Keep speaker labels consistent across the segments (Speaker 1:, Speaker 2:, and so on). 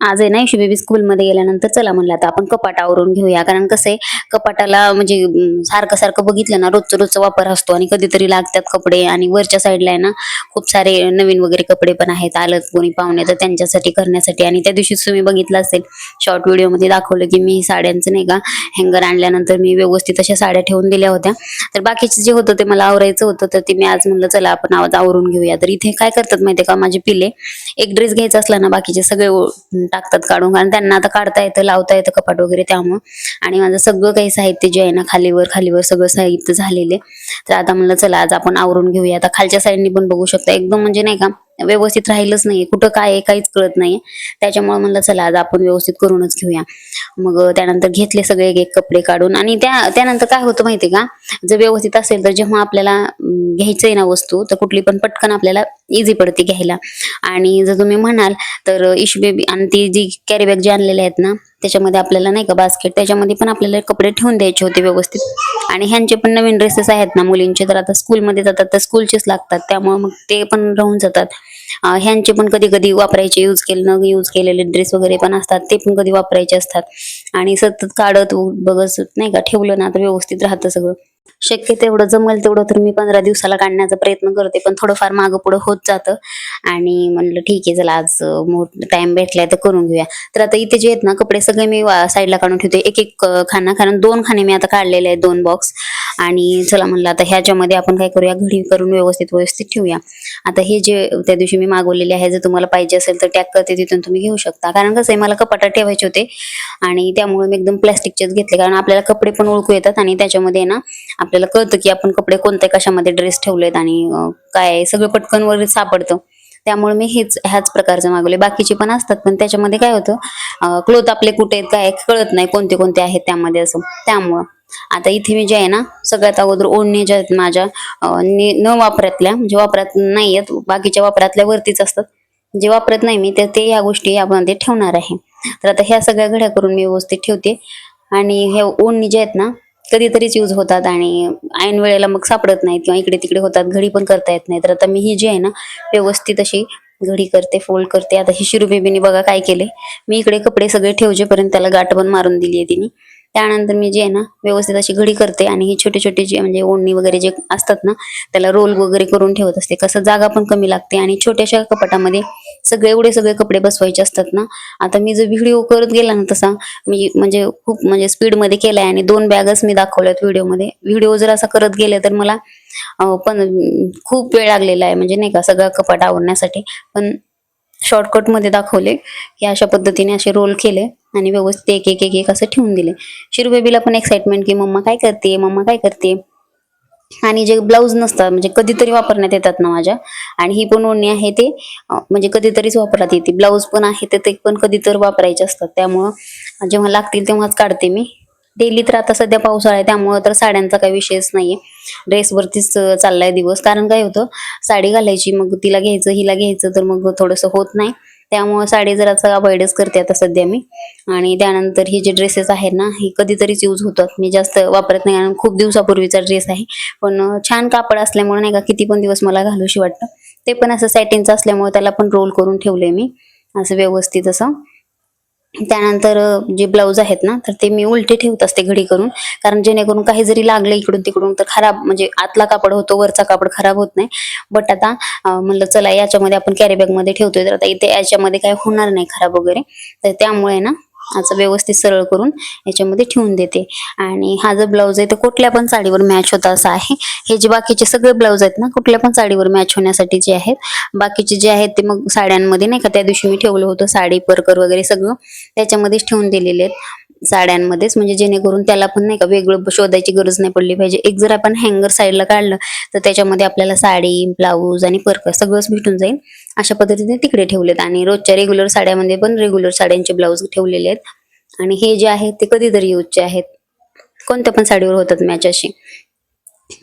Speaker 1: आज आहे ना इशू बेबी स्कूलमध्ये गेल्यानंतर चला म्हणलं आता आपण कपाट आवरून घेऊया. कारण कसं आहे, कपाटाला म्हणजे सारखं सारखं बघितलं ना रोजचा वापर असतो आणि कधीतरी लागतात कपडे. आणि वरच्या साईडला आहे ना खूप सारे नवीन वगैरे कपडे पण आहेत, आलं कोणी पाहुणे तर त्यांच्यासाठी करण्यासाठी. आणि त्या दिवशीच तुम्ही बघितलं असेल शॉर्ट व्हिडिओमध्ये दाखवलं की मी साड्यांचं नाही का हँगर आणल्यानंतर मी व्यवस्थित अशा साड्या ठेवून दिल्या होत्या. तर बाकीचे जे होतं ते मला आवरायचं होतं, तर ते मी आज म्हणलं चला आपण आज आवरून घेऊया. तर इथे काय करतात माहितीये का माझे पिले, एक ड्रेस घ्यायचा असला ना बाकीचे सगळे टाकतात काढून, कारण त्यांना आता काढता येतं लावता येतं कपाट वगैरे त्यामुळं. आणि माझं सगळं काही साहित्य जे आहे ना खालीवर खालीवर सगळं साहित्य झालेले. तर आता म्हणलं चला आज आपण आवरून घेऊया. आता खालच्या साईडनी पण बघू शकता एकदम म्हणजे नाही का व्यवस्थित राहिलंच नाहीये, कुठं काय आहे काहीच कळत नाहीये. त्याच्यामुळे म्हणलं चला आज आपण व्यवस्थित करूनच घेऊया. मग त्यानंतर घेतले सगळे एक एक कपडे काढून. आणि त्यानंतर काय होतं माहितीये का, जर व्यवस्थित असेल तर जेव्हा आपल्याला घ्यायचंय ना वस्तू तर कुठली पण पटकन आपल्याला इझी पडते घ्यायला. आणि जर तुम्ही म्हणाल तर इशू बेबी आणि ती जी कॅरी बॅग जी आणलेले आहेत ना त्याच्यामध्ये आपल्याला नाही का बास्केट, त्याच्यामध्ये पण आपल्याला कपडे ठेवून द्यायचे होते व्यवस्थित. आणि ह्यांचे पण नवीन ड्रेसेस आहेत ना मुलींचे, तर आता स्कूलमध्ये जातात तर स्कूलचेच लागतात त्यामुळे मग ते पण राहून जातात. ह्यांचे पण कधी कधी वापरायचे यूज केलेले ड्रेस वगैरे पण असतात, ते पण कधी वापरायचे असतात. आणि सतत काढत बघत नाही का ठेवलं ना तर व्यवस्थित राहतं सगळं. शक्य तेवढं जमेल तेवढं तर मी 15 दिवसाला काढण्याचा प्रयत्न करते, पण थोडंफार मागं पुढं होत जातं. आणि म्हणलं ठीक आहे चला आज टाइम भेटलाय तर करून घेऊया. तर आता इथे जे आहेत ना कपडे सगळे मी साईडला काढून ठेवते, एक एक खाना, कारण 2 खाने मी आता काढलेले आहेत, 2 बॉक्स. आणि चला म्हणलं आता ह्याच्यामध्ये आपण काय करूया, घडी करून व्यवस्थित ठेवूया. आता हे जे त्या दिवशी मी मागवलेले आहे, जर तुम्हाला पाहिजे असेल तर टॅग करते तिथून तुम्ही घेऊ शकता. कारण कसं आहे मला कपाटात ठेवायचे होते आणि त्यामुळे मी एकदम प्लॅस्टिकचेच घेतले, कारण आपल्याला कपडे पण ओळखू येतात आणि त्याच्यामध्ये ना आपल्याला कळतं की आपण कपडे कोणत्या कशामध्ये ड्रेस ठेवलेत आणि काय सगळं पटकन वर सापडतं. त्यामुळे मी ह्याच प्रकारचं मागवले. बाकीचे पण असतात पण त्याच्यामध्ये काय होतं क्लोथ आपले कुठे आहेत काय कळत नाही, कोणते कोणते आहेत त्यामध्ये असं. त्यामुळं आता इथे मी जे आहे ना सगळ्यात अगोदर ओढणी ज्या आहेत माझ्या न वापरातल्या, म्हणजे वापरात नाही आहेत, बाकीच्या वापरातल्या वरतीच असतात, जे वापरत नाही मी तर ते ह्या गोष्टी यामध्ये ठेवणार आहे. तर आता ह्या सगळ्या घड्या करून मी व्यवस्थित ठेवते. आणि हे ओढणी जे आहेत ना कधीतरीच यूज होतात आणि ऐन वेळेला मग सापडत नाहीत किंवा इकडे तिकडे होतात, घडी पण करता येत नाही. तर आता मी ही जी आहे ना व्यवस्थित अशी घडी करते, फोल्ड करते. आता ही शिरू बेबीने बघा काय केले, मी इकडे कपडे सगळे ठेवजेपर्यंत त्याला गाठ पण मारून दिली आहे तिने. त्यानंतर मी जे आहे ना व्यवस्थित अशी घडी करते आणि ही छोटे छोटे जे म्हणजे ओढणी वगैरे जे असतात ना त्याला रोल वगैरे करून ठेवत असते. कसं जागा पण कमी लागते आणि छोट्याशा कपाटामध्ये सगळे कपडे बसवायचे असतात ना. आता मी जर व्हिडिओ करत गेला ना तसा मी म्हणजे खूप म्हणजे स्पीडमध्ये केलाय आणि 2 बॅगच मी दाखवल्यात व्हिडिओमध्ये. व्हिडिओ जर असा करत गेले तर मला पण खूप वेळ लागलेला आहे, म्हणजे नाही का सगळं कपाट आवरण्यासाठी. पण शॉर्टकट मध्ये दाखवले की अशा पद्धतीने असे रोल केले आणि व्यवस्थित एक असं ठेवून दिले. शिरू बेबीला पण एक्साइटमेंट की मम्मा काय करते, मम्मा काय करते. आणि जे ब्लाऊज नसतात म्हणजे कधीतरी वापरण्यात येतात ना माझ्या, आणि ही पण ओढणी आहे ते म्हणजे कधीतरीच वापरण्यात येते. ब्लाऊज पण आहे तर ते पण कधीतरी वापरायचे असतात, त्यामुळं जेव्हा लागतील तेव्हाच काढते मी. डेली तर आता सध्या पावसाळा आहे त्यामुळं तर साड्यांचा काही विषयच नाहीये, ड्रेसवरतीच चाललाय दिवस. कारण काय होतं साडी घालायची मग तिला घ्यायचं हिला घ्यायचं तर मग थोडंसं होत नाही, त्यामुळे साडी जराचं अवॉइडच करते आता सध्या मी. आणि त्यानंतर ही जे ड्रेसेस आहेत ना ही कधीतरीच यूज होतात, मी जास्त वापरत नाही, कारण खूप दिवसापूर्वीचा ड्रेस आहे. पण छान कापड असल्यामुळे नाही का किती पण दिवस मला घालूशी वाटतं. ते पण असं सॅटिनचं असल्यामुळे त्याला पण रोल करून ठेवले मी असं व्यवस्थित असं. त्यानंतर जे ब्लाऊज आहेत ना तर ते मी उलटे ठेवत असते घडी करून, कारण जेणेकरून काही जरी लागलं इकडून तिकडून तर खराब म्हणजे आतला कापड होतो वरचा कापड खराब होत नाही. बट आता म्हणलं चला याच्यामध्ये आपण कॅरी बॅग मध्ये ठेवतोय तर आता इथे याच्यामध्ये काही होणार नाही खराब वगैरे, तर त्यामुळे ना असं व्यवस्थित सरळ करून याच्यामध्ये ठेवून देते. आणि हा जो ब्लाऊज आहे तो कुठल्या पण साडीवर मॅच होता असा आहे. हे जे बाकीचे सगळे ब्लाऊज आहेत ना कुठल्या पण साडीवर मॅच होण्यासाठी जे आहेत, बाकीचे जे आहेत ते मग साड्यांमध्ये नाही का त्या दिवशी मी ठेवलं होतं साडी परकर वगैरे सगळं त्याच्यामध्येच ठेवून दिलेले आहेत साड्यांमध्येच, म्हणजे जेणेकरून त्याला पण नाही का वेगळं शोधायची गरज नाही पडली पाहिजे. एक जर आपण हँगर साईडला काढलं तर त्याच्यामध्ये आपल्याला साडी ब्लाऊज आणि परकर सगळंच भेटून जाईल. अशा पद्धतीने तिकडे ठेवलेत. आणि रोजच्या रेग्युलर साड्यामध्ये पण रेग्युलर साड्यांचे ब्लाऊज ठेवलेले आहेत. आणि हे जे आहेत ते कधीतरी यूजचे आहेत, कोणत्या पण साडीवर होतात मॅच अशी.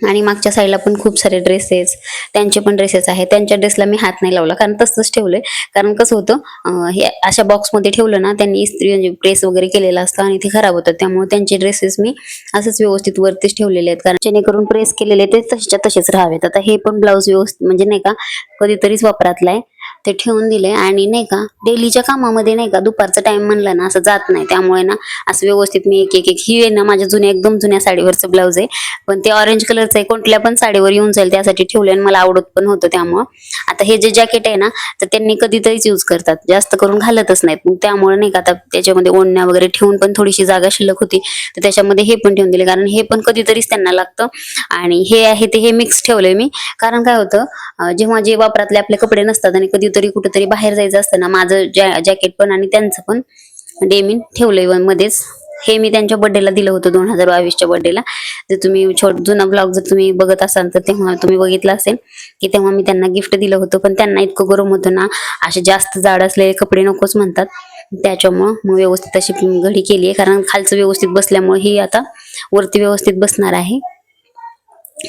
Speaker 1: आणि मागच्या साईडला पण खूप सारे ड्रेसेस, त्यांचे पण ड्रेसेस आहेत. त्यांच्या ड्रेसला मी हात नाही लावला कारण तसंच ठेवलंय. कारण कसं होतं हे अशा बॉक्समध्ये ठेवलं ना त्यांनी इस्त्री म्हणजे प्रेस वगैरे केलेला असतं आणि ते खराब होतात, त्यामुळे त्यांचे ड्रेसेस मी असंच व्यवस्थित वरतीच ठेवलेले आहेत, कारण जेणेकरून प्रेस केलेले ते तसेच्या तसेच राहावेत. आता हे पण ब्लाऊज व्यवस्थित म्हणजे नाही का कधीतरीच वापरातला आहे. ते ठेवून दिले. आणि नाही का डेलीच्या कामामध्ये नाही का दुपारचा टाइम म्हणलं ना असं जात नाही, त्यामुळे ना असं व्यवस्थित मी एक एक एक ही आहे ना माझ्या जुन्या एकदम जुन्या साडीवरचं ब्लाऊज आहे, पण ते ऑरेंज कलरचं आहे, कुठल्या पण साडीवर येऊन जाईल त्यासाठी ठेवले आणि मला आवडत पण होतं. त्यामुळं आता हे जे जॅकेट आहे ना तर त्यांनी कधीतरीच यूज करतात, जास्त करून घालतच नाहीत. मग त्यामुळे नाही का आता त्याच्यामध्ये ओढण्या वगैरे ठेवून पण थोडीशी जागा शिल्लक होती, तर त्याच्यामध्ये हे पण ठेवून दिले, कारण हे पण कधीतरीच त्यांना लागतं. आणि हे आहे ते हे मिक्स ठेवलंय मी, कारण काय होतं जेव्हा जे वापरातले आपले कपडे नसतात आणि कधीतरी कुठेतरी बाहेर जायचं असतं ना, माझं जॅकेट पण आणि त्यांचं पण डेमीन ठेवलंय मध्येच. हे मी त्यांच्या बर्थडेला दिलं होतं 2022च्या बर्थडेला. जर तुम्ही जुना ब्लॉग जर तुम्ही बघत असाल तर तेव्हा तुम्ही बघितलं असेल की तेव्हा मी त्यांना गिफ्ट दिलं होतं, पण त्यांना इतकं गरम होतं ना, असे जास्त जाड असलेले कपडे नकोच म्हणतात. त्याच्यामुळं मग व्यवस्थित अशी घडी केली आहे, कारण खालचं व्यवस्थित बसल्यामुळे ही आता वरती व्यवस्थित बसणार आहे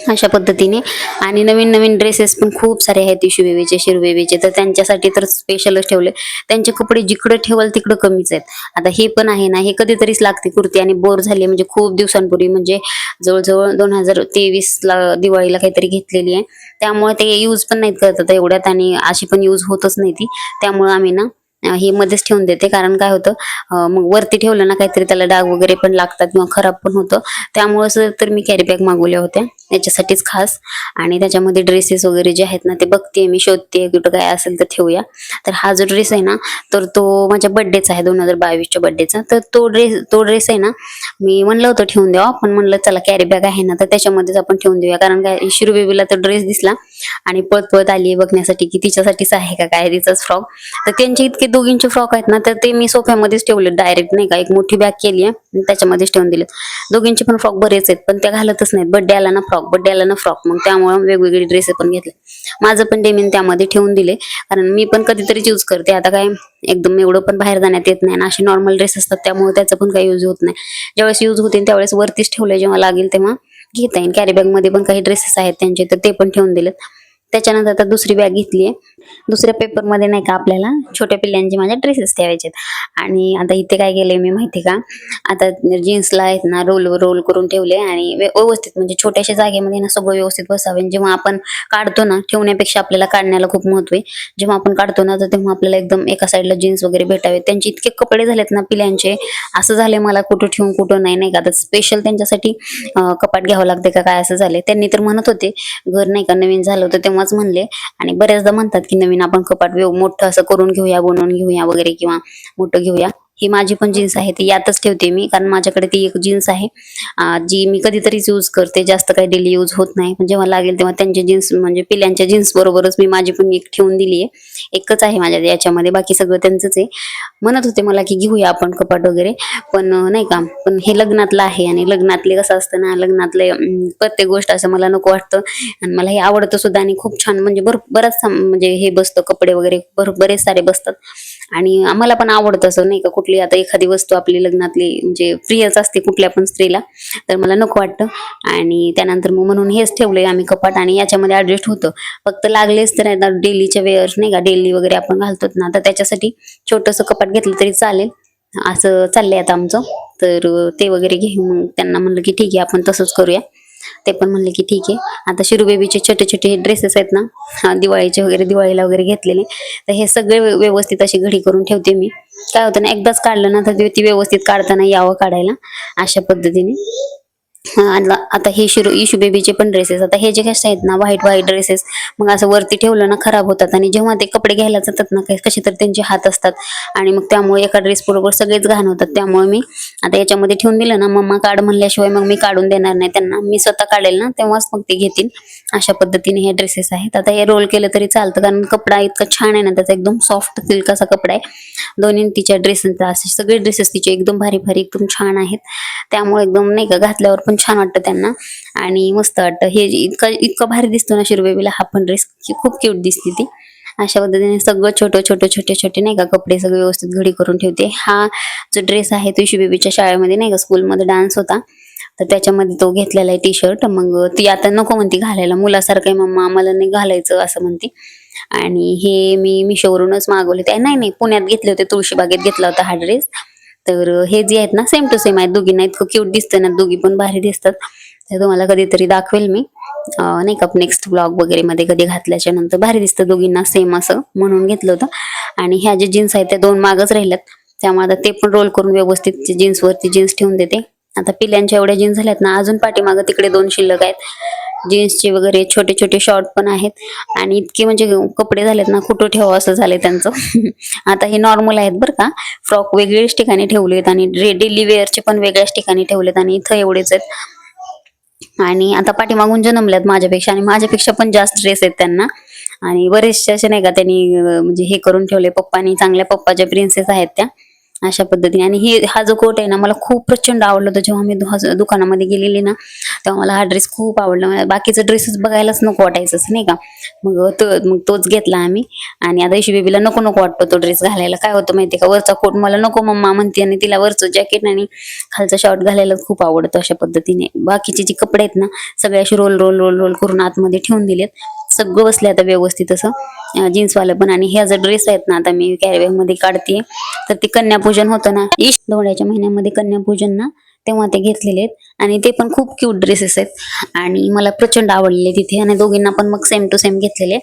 Speaker 1: अशा पद्धतीने. आणि नवीन नवीन ड्रेसेस पण खूप सारे आहेत इशू बेबीचे, शिरू बेबीचे, तर त्यांच्यासाठी तर स्पेशलच ठेवले. त्यांचे कपडे जिकडे ठेवाल तिकडं कमीच आहेत. आता हे पण आहे ना, हे कधीतरीच लागते कुर्ती, आणि बोर झाली म्हणजे खूप दिवसांपूर्वी, म्हणजे जवळजवळ 2023ला दिवाळीला काहीतरी घेतलेली आहे. त्यामुळे ते यूज पण नाहीत करत आता एवढ्यात, आणि अशी पण यूज होतच नाही ती. त्यामुळे आम्ही ना हे मध्येच ठेवून देते, कारण काय होतं मग वरती ठेवलं ना काहीतरी त्याला डाग वगैरे पण लागतात किंवा खराब पण होतं. त्यामुळे तर मी कॅरी बॅग मागवल्या होत्या याच्यासाठीच खास. आणि त्याच्यामध्ये ड्रेसेस वगैरे जे आहेत ना ते बघते मी, शोधते कुठं काय असेल तर ठेवूया. तर हा जो ड्रेस आहे ना तर तो माझ्या बर्थडेचा आहे, 2022च्या बर्थडेचा. तर तो ड्रेस आहे ना मी म्हणलं होतं ठेवून द्यावा, पण म्हणलं चला कॅरी बॅग आहे ना तर त्याच्यामध्येच आपण ठेवून देऊया. कारण काय शिरू बेबीला तर ड्रेस दिसला आणि पळत पळत आली बघण्यासाठी की तिच्यासाठीच आहे का काय, तिचाच फ्रॉक. तर त्यांचे इतके दोघींचे फ्रॉक आहेत ना, तर ते मी सोफ्यामध्येच ठेवले डायरेक्ट, नाही का, एक मोठी बॅग केली आहे त्याच्यामध्येच ठेवून दिले. दोघींचे पण फ्रॉक बरेच आहेत, पण त्या घालतच नाहीत. बर्थडे आला ना फ्रॉक, बर्थडे आला ना फ्रॉक, मग त्यामुळे वेगवेगळे ड्रेस पण घेतले. माझं पण डेमीन त्यामध्ये ठेवून दिले, कारण मी पण कधीतरी यूज करते. आता काय एकदम एवढं पण बाहेर जाण्यात येत नाही ना, असे नॉर्मल ड्रेस असतात त्यामुळे त्याचा पण काही यूज होत नाही. ज्यावेळेस यूज होतील त्यावेळेस वरतीच ठेवलंय, जेव्हा लागेल तेव्हा घेता येईल. कॅरी बॅग मध्ये पण काही ड्रेसेस आहेत त्यांचे, तर ते पण ठेवून दिलेत. त्याच्यानंतर आता दुसरी बॅग घेतली आहे. दुसऱ्या पेपरमध्ये नाही का आपल्याला छोट्या पिल्लांचे माझ्या ड्रेसेस ठेवायचे. आणि आता इथे काय केलंय मी माहिती का, आता जीन्सला आहेत ना रोल करून ठेवले, आणि व्यवस्थित म्हणजे छोट्याशा जागेमध्ये ना सगळं व्यवस्थित बसावे. जेव्हा आपण काढतो ना, ठेवण्यापेक्षा आपल्याला काढण्याला खूप महत्व आहे. जेव्हा आपण काढतो ना तर तेव्हा आपल्याला एकदम एका साईडला जीन्स वगैरे भेटावे. त्यांचे इतके कपडे झालेत ना पिल्यांचे, असं झाले मला कुठं ठेवून कुठं नाही, नाही का. तर स्पेशल त्यांच्यासाठी कपाट घ्यावं लागते का काय असं झाले. त्यांनी तर म्हणत होते घर नाही का नवीन झालं होतं तेव्हाच म्हणले, आणि बऱ्याचदा म्हणतात की नवीन आपण कपाट मोठं असं करून घेऊया, बनवून घेऊया वगैरे, किंवा मोठं घेऊया. ही माझी पण जीन्स आहे ती यातच ठेवते मी, कारण माझ्याकडे ती एक जीन्स आहे जी मी कधीतरीच यूज करते, जास्त काही डेली यूज होत नाही. पण जेव्हा लागेल तेव्हा त्यांच्या जीन्स म्हणजे पिल्यांच्या जीन्स बरोबरच मी माझी पण एक ठेवून दिली आहे. एकच आहे माझ्या याच्यामध्ये, बाकी सगळं त्यांचंच आहे. म्हणत होते मला की घेऊया आपण कपाट वगैरे, पण नाही का, पण हे लग्नातलं आहे, आणि लग्नातले कसं असतं ना, लग्नातले प्रत्येक गोष्ट असं मला नको वाटतं. आणि मला हे आवडतं सुद्धा, आणि खूप छान म्हणजे बराच म्हणजे हे बसतं, कपडे वगैरे बरेच सारे बसतात. आणि आम्हाला पण आवडतं असं, नाही का, कुठली आता एखादी वस्तू आपली लग्नातली म्हणजे प्रियच असते कुठल्या पण स्त्रीला, तर मला नको वाटतं. आणि त्यानंतर मग म्हणून हेच ठेवलंय आम्ही कपाट, आणि याच्यामध्ये ऍडजस्ट होतं. फक्त लागलेच तर आता डेलीच्या वेअर नाही का, डेली वगैरे आपण घालतो ना, तर त्याच्यासाठी छोटंसं कपाट घेतलं तरी चालेल, असं चाललंय आता आमचं. तर ते वगैरे घेऊन मग त्यांना म्हणलं की ठीक आहे आपण तसंच करूया. ते पण म्हणले की ठीक आहे. आता शिरू बेबीचे छोटे छोटे ड्रेसेस आहेत ना दिवाळीचे वगैरे, दिवाळीला वगैरे घेतलेले, तर हे सगळे व्यवस्थित अशी घडी करून ठेवते मी. काय होतं ना, एकदाच काढलं ना तर ती व्यवस्थित काढताना यावं काढायला, अशा पद्धतीने. आता हे इशू बेबीचे पण ड्रेसेस, आता हे जे कसे आहेत ना व्हाईट व्हाईट ड्रेसेस, मग असं वरती ठेवलं ना खराब होतात. आणि जेव्हा ते कपडे घ्यायला जातात ना कसे तर त्यांचे हात असतात, आणि मग त्यामुळे एका ड्रेस बरोबर सगळेच घाण होतात. त्यामुळे मी आता याच्यामध्ये ठेवून दिलं ना, मम्मा काढ म्हणल्याशिवाय मग मी काढून देणार नाही त्यांना. मी स्वतः काढेल ना तेव्हाच मग ते घेतील. अशा पद्धतीने हे ड्रेसेस आहेत. आता हे रोल केलं तरी चालतं, कारण कपडा इतका छान आहे ना त्याचा, एकदम सॉफ्ट सिल्क असा कपडा आहे. दोन्ही तिच्या ड्रेसेसचा, असे सगळे ड्रेसेस तिचे एकदम भारी भारी एकदम छान आहेत. त्यामुळे एकदम नाही का घातल्यावर पण छान वाटतं त्यांना, आणि मस्त वाटतं. हे इतकं भारी दिसतो ना शिरू बेबीला हा पण ड्रेस, खूप क्यूट दिसते ती. अशा पद्धतीने सगळं छोटे नाही का कपडे सगळे व्यवस्थित घडी करून ठेवते. हा जो ड्रेस आहे तो इशू बेबीच्या शाळेमध्ये नाही का स्कूलमध्ये डान्स होता, तर त्याच्यामध्ये तो घेतलेला आहे टी शर्ट. मग ती आता नको म्हणती घालायला, मुलासारखं आहे मम्मा मला नाही घालायचं असं म्हणते. आणि हे मी मिशोवरूनच मागवले, ते नाही पुण्यात घेतले होते, तुळशीबागेत घेतला होता हा ड्रेस. तर हे जे आहेत ना सेम टू सेम आहेत दोघींना, इतकं क्यूट दिसतं ना, दोघी पण भारी दिसतात. ते तुम्हाला कधीतरी दाखवेल मी. नाही का नेक्स्ट ब्लॉग वगैरे मध्ये कधी घातल्याच्या नंतर भारी दिसतं दोघींना सेम असं म्हणून घेतलं होतं. आणि ह्या जे जीन्स आहेत त्या 2 मागच राहिल्यात, त्यामुळे आता ते पण रोल करून व्यवस्थित जीन्स वरती जीन्स ठेवून देते. आता पिल्यांच्या एवढ्या जीन्स झाल्यात ना, अजून पाठीमागं तिकडे 2 शिल्लक आहेत. जीन्सचे वगैरे छोटे छोटे शॉर्ट पण आहेत. आणि इतके म्हणजे कपडे झालेत ना, कुठं ठेवावं असं झालंय त्यांचं. आता हे नॉर्मल आहेत बरं का, फ्रॉक वेगळेच ठिकाणी ठेवलेत आणि डेली वेअरचे पण वेगळ्याच ठिकाणी ठेवलेत आणि इथं एवढेच आहेत. आणि आता पाठीमागून जन्मल्यात माझ्यापेक्षा, आणि माझ्यापेक्षा पण जास्त ड्रेस आहेत त्यांना. आणि बरेचसे असे नाही का त्यांनी म्हणजे हे करून ठेवले, पप्पानी, चांगल्या पप्पाच्या प्रिन्सेस आहेत त्या, अशा पद्धतीने. आणि हा जो कोट आहे ना, मला खूप प्रचंड आवडला होता जेव्हा मी दुकानामध्ये गेलेली ना, तेव्हा मला हा ड्रेस खूप आवडला. बाकीचा ड्रेसेस बघायलाच नको वाटायचं असं नाही का, मग तोच घेतला आम्ही. आणि आता इशू बेबीला नको नको वाटतो तो ड्रेस घालायला. काय होतं माहितीये का, वरचा कोट मला नको मम्मा म्हणते आणि तिला वरचं जॅकेट आणि खालचा शॉर्ट घालायला खूप आवडतं. अशा पद्धतीने बाकीचे जे कपडे आहेत ना, सगळे असे रोल रोल रोल रोल करून आतमध्ये ठेवून दिलेत. सगळं बसले आता व्यवस्थित असं जीन्सवालं पण. आणि ह्या जर ड्रेस आहेत ना, आता मी कॅरीबॅग मध्ये काढते, तर ते कन्यापूजन होतं ना, धोंड्याच्या महिन्यामध्ये कन्यापूजन ना, तेव्हा ते घेतलेले आहेत. आणि ते पण खूप क्यूट ड्रेसेस आहेत आणि मला प्रचंड आवडले तिथे. आणि दोघींना पण मग सेम टू सेम घेतलेले.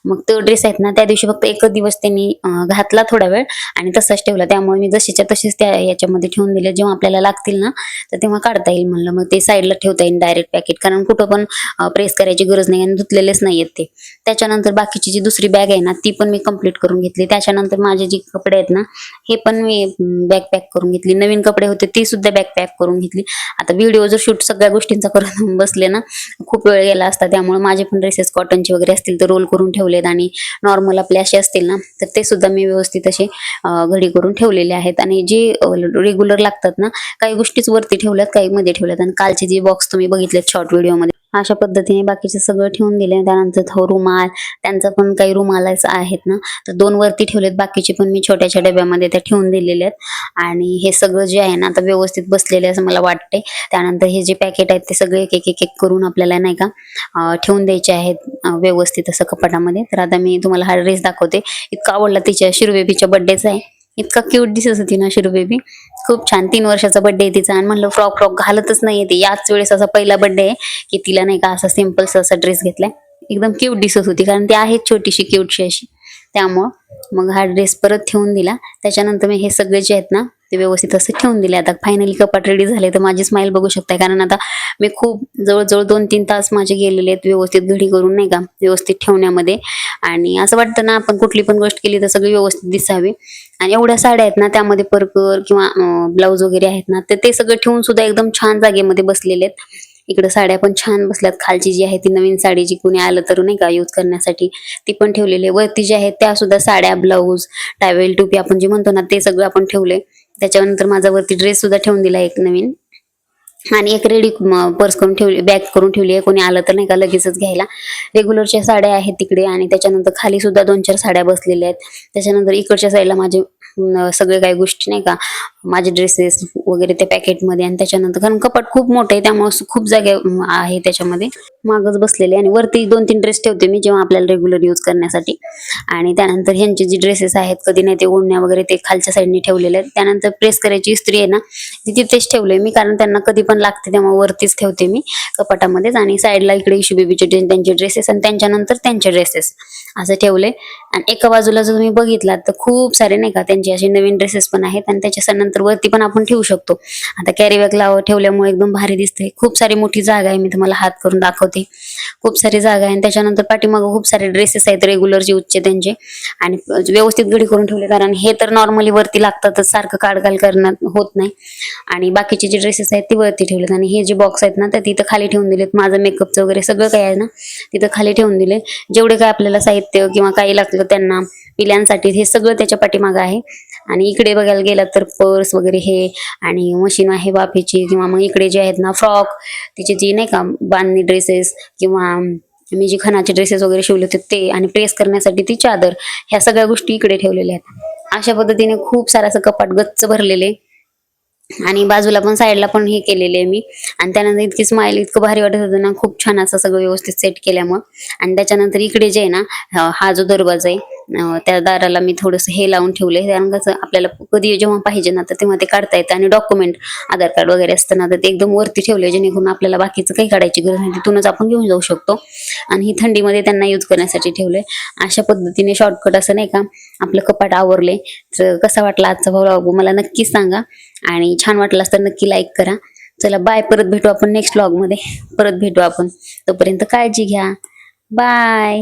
Speaker 1: मग तो ड्रेस आहेत ना, त्या दिवशी फक्त एकच दिवस त्यांनी घातला थोडा वेळ आणि तसाच ठेवला. त्यामुळे मी जशीच्या तशीच त्या याच्यामध्ये ठेवून दिले. जेव्हा आपल्याला लागतील ना, तर तेव्हा काढता येईल म्हणलं. मग ते साईडला ठेवता येईल डायरेक्ट पॅकेट, कारण कुठं पण प्रेस करायची गरज नाही आणि धुतलेलेच नाहीयेत ते. त्याच्यानंतर बाकीची जी दुसरी बॅग आहे ना, ती पण मी कंप्लीट करून घेतली. त्याच्यानंतर माझे जे कपडे आहेत ना, हे पण मी बॅग पॅक करून घेतली. नवीन कपडे होते ती सुद्धा बॅग पॅक करून घेतली. आता व्हिडिओ जर शूट सगळ्या गोष्टींचा करत बसले ना, खूप वेळ गेला असता. त्यामुळे माझे पण ड्रेसेस कॉटनचे वगैरे असतील तर रोल करून ठेवलेत, आणि नॉर्मल आपले असे असतील ना, तर ते सुद्धा मी व्यवस्थित असे घडी करून ठेवलेले आहेत. आणि जे रेग्युलर लागतात ना, काही गोष्टीच वरती ठेवल्यात, काही मध्ये ठेवल्यात. आणि कालचे जे बॉक्स तुम्ही बघितलेत शॉर्ट व्हिडिओ मध्ये, अशा पद्धतीने बाकीचे सगळं ठेवून दिले. त्यानंतर तो रुमाल, त्यांचा पण काही रुमालाच आहेत ना, तर 2 वरती ठेवलेत, बाकीचे पण मी छोट्याशा डब्यामध्ये त्या ठेवून दिलेले आहेत. आणि हे सगळं जे आहे ना, आता व्यवस्थित बसलेले असं मला वाटते. त्यानंतर हे जे पॅकेट आहेत ते सगळे एक एक एक एक करून आपल्याला नाही का ठेवून द्यायचे आहेत व्यवस्थित असं कपाटामध्ये. तर आता मी तुम्हाला हा ड्रेस दाखवते. इतका आवडला, तिच्या शिरू बेबीच्या बर्थडेचा आहे. इतका क्यूट दिसत होती ना शिरू बेबी, खूप छान. 3 वर्षाचा बर्थडे आहे तिचा. आणि म्हणलं फ्रॉक घालतच नाहीये ती, याच वेळेस असा पहिला बर्थडे आहे की तिला नाही का असा सिंपल असा ड्रेस घेतलाय. एकदम क्यूट दिसत होती, कारण ती आहे छोटीशी क्यूटशी अशी. त्यामुळं मग हा ड्रेस परत ठेवून दिला. त्याच्यानंतर मी हे सगळे जे आहेत ना, ते व्यवस्थित असं ठेवून दिले. आता फायनली कपाट रेडी झाले. तर माझी स्माईल बघू शकताय, कारण आता मी खूप जवळजवळ 2-3 तास माझे गेलेले आहेत व्यवस्थित घडी करून नाही का, व्यवस्थित ठेवण्यामध्ये. आणि असं वाटतं ना, आपण कुठली पण गोष्ट केली तर सगळी व्यवस्थित दिसावी. आणि एवढ्या साड्या आहेत ना, त्यामध्ये परकर किंवा ब्लाऊज वगैरे आहेत ना, तर ते सगळं ठेवून सुद्धा एकदम छान जागेमध्ये बसलेले आहेत. इकडे साड्या पण छान बसल्यात. खालची जी आहे ती नवीन साडी, जी कोणी आलं तर नाही का यूज करण्यासाठी, ती पण ठेवलेली आहे. वरती जे आहेत त्या सुद्धा साड्या, ब्लाऊज, टावेल, टोपी आपण जे म्हणतो ना, ते सगळं आपण ठेवले. त्याच्यानंतर माझा वरती ड्रेस सुद्धा ठेवून दिला एक नवीन. आणि एक रेडी पर्स करून ठेवली, बॅग करून ठेवली आहे, कोणी आलं तर नाही का लगेचच घ्यायला. रेग्युलरच्या साड्या आहेत तिकडे. आणि त्याच्यानंतर खाली सुद्धा 2-4 साड्या बसलेल्या आहेत. त्याच्यानंतर इकडच्या साईडला माझे सगळे काही गोष्टी नाही का, माझे ड्रेसेस वगैरे त्या पॅकेटमध्ये. आणि त्याच्यानंतर कारण कपाट खूप मोठं आहे, त्यामुळे खूप जागा आहे त्याच्यामध्ये, मागच बसलेले. आणि वरती 2-3 ड्रेस ठेवते मी जेव्हा आपल्याला रेग्युलर यूज करण्यासाठी. आणि त्यानंतर ह्यांचे जे ड्रेसेस आहेत, कधी नाही ते ओढण्या वगैरे ते खालच्या साईडने ठेवलेले आहेत. त्यानंतर प्रेस करायची इस्त्री आहे ना, ती तिथेच ठेवले मी, कारण त्यांना कधी पण लागते तेव्हा वरतीच ठेवते मी कपाटामध्येच. आणि साईडला इकडे इशू बेबीचे त्यांचे ड्रेसेस आणि त्यांच्यानंतर त्यांचे ड्रेसेस असं ठेवले. आणि एका बाजूला जर तुम्ही बघितलात तर खूप सारे नाही का त्यांचे असे नवीन ड्रेसेस पण आहेत. आणि त्याच्यानंतर वरती पण आपण ठेवू शकतो. आता कॅरी बॅग ठेवल्यामुळे एकदम भारी दिसते. खूप सारी मोठी जागा आहे, मी तुम्हाला हात करून दाखवते. खूप सारी जागा आहे. आणि त्याच्यानंतर पाठीमागं खूप सारे ड्रेसेस आहेत रेग्युलर यूजचे त्यांचे. आणि व्यवस्थित घडी करून ठेवले, कारण हे तर नॉर्मली वरती लागतातच, सारखं काढघाल करणं होत नाही. आणि बाकीचे जे ड्रेसेस आहेत ते वरती ठेवलेत. आणि हे जे बॉक्स आहेत ना, तर तिथं खाली ठेवून दिलेत. माझं मेकअपचं वगैरे सगळं काय आहे ना, तिथं खाली ठेवून दिले. जेवढे काय आपल्याला साहित्य किंवा काही लागलं त्यांना पिल्यांसाठी, हे सगळं त्याच्या पाठीमागं आहे. आणि इकडे बघायला गेलात तर पर्स वगैरे हे, आणि मशीन आहे वाफेची. किंवा मग इकडे जे आहेत ना फ्रॉक, तिची जी नाही का बांधणी ड्रेसेस, किंवा मी जे खणाचे ड्रेसेस वगैरे शिवले होते ते, आणि प्रेस करण्यासाठी ती चादर, ह्या सगळ्या गोष्टी इकडे ठेवलेल्या आहेत. अशा पद्धतीने खूप सारं असं कपाट गच्च भरलेले. आणि बाजूला पण साईडला पण हे केलेले आहे मी. आणि त्यानंतर इतकी स्माईल, इतकं भारी वाटत होतं ना, खूप छान असं सगळं व्यवस्थित सेट केल्यामुळे. आणि त्याच्यानंतर इकडे जे आहे ना, हा जो दरवाजा आहे, त्या दाराला मी थोडंसं हे लावून ठेवलंय, कारण कसं आपल्याला कधी जेव्हा पाहिजे ना तर तेव्हा ते काढता येतं. आणि डॉक्युमेंट आधार कार्ड वगैरे असतं ना तर ते एकदम वरती ठेवले, जेणेकरून आपल्याला बाकीचं काही काढायची गरज नाही, तिथूनच आपण घेऊन जाऊ शकतो. आणि ही थंडीमध्ये त्यांना यूज करण्यासाठी ठेवलंय. अशा पद्धतीने शॉर्टकट असं नाही का आपलं कपाट आवरले. तर कसा वाटला आजचा व्लॉग मला नक्कीच सांगा, आणि छान वाटलं तर नक्की लाईक करा. चला बाय, परत भेटू आपण नेक्स्ट व्लॉग मध्ये. परत भेटू आपण, तोपर्यंत काळजी घ्या. बाय.